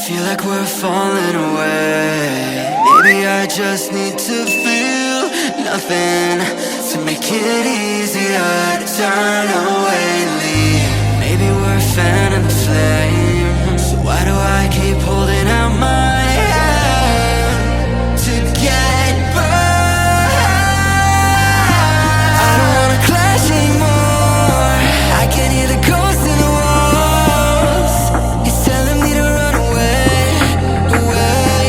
feel like we're falling away. Maybe I just need to feel nothing to make it easier to turn away and leave. Maybe we're fanning the flame, so why do I keep holding out my hand to get burned? I don't wanna clash anymore. I can hear the ghosts in the walls. It's telling me to run away, away,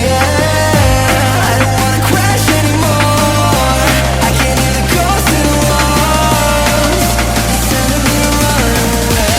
yeah. I don't wanna crash anymore. I can hear the ghosts in the walls. It's telling me to run away.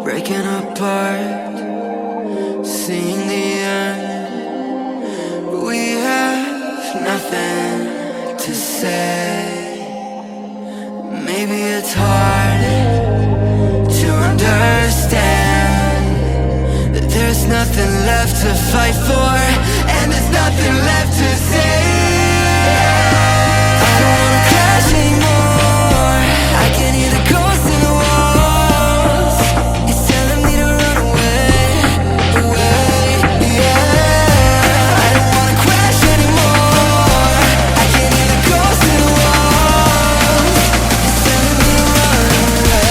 Breaking apart, seeing the end. We have nothing to say. Maybe it's hard to understand that there's nothing left to fight for, and there's nothing left to say. I don't wanna crash anymore. I can hear the ghosts in the walls. It's telling me to run away, away, yeah. I don't wanna crash anymore. I can hear the ghosts in the walls. It's telling me to run away.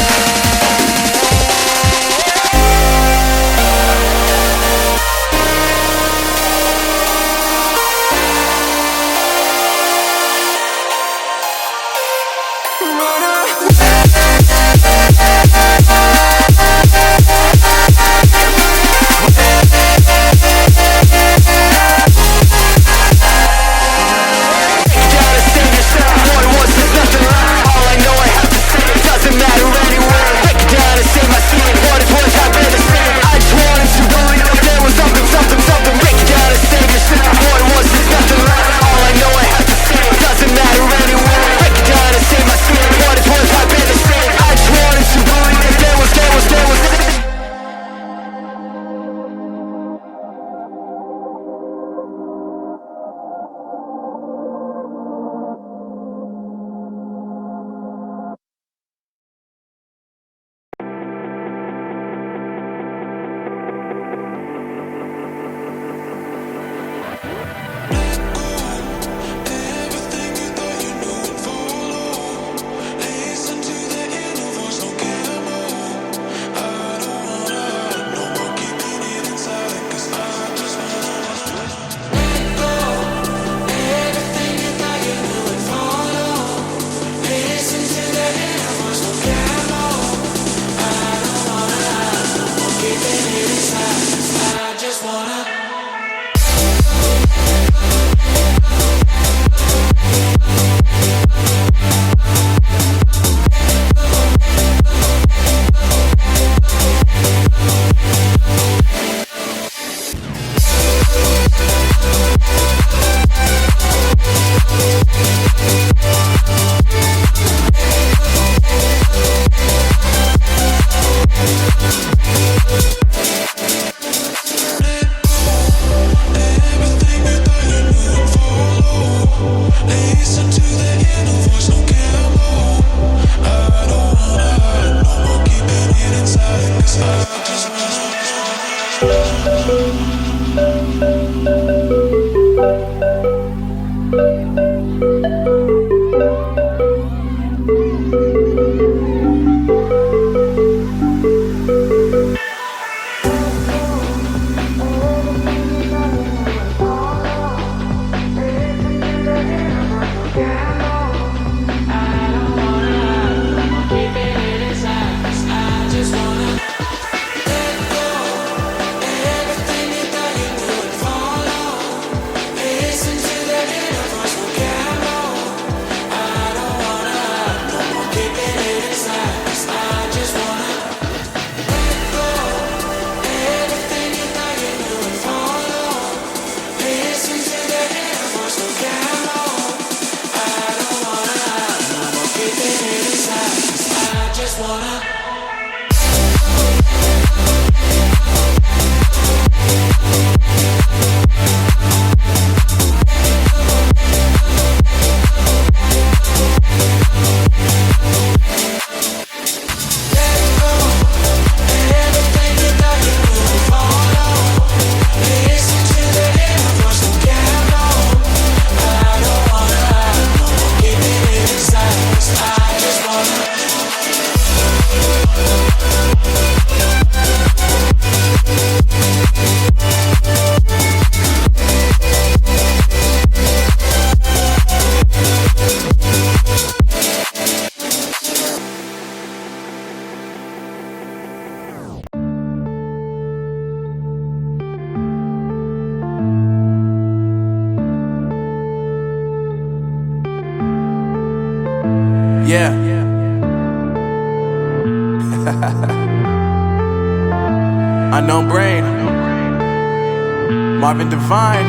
Yeah. Unknown Brain, Marvin Devine.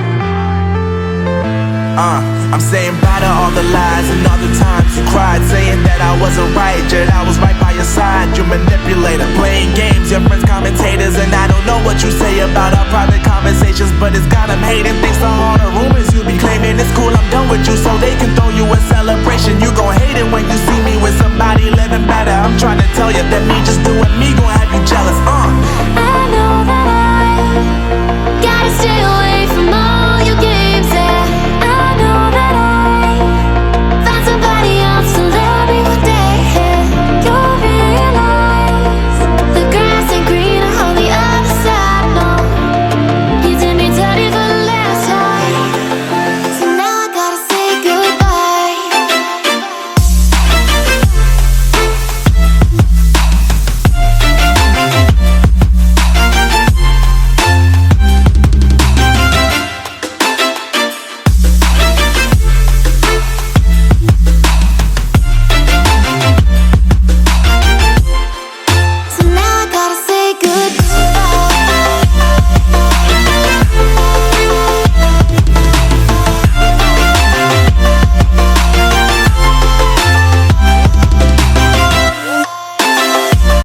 I'm saying bye to all the lies and all the times you cried, saying that I wasn't right, yet I was right by your side. You manipulator, playing games, your friends commentators, and I don't know what you say about our private conversations, but it's got them hating. Thanks to all the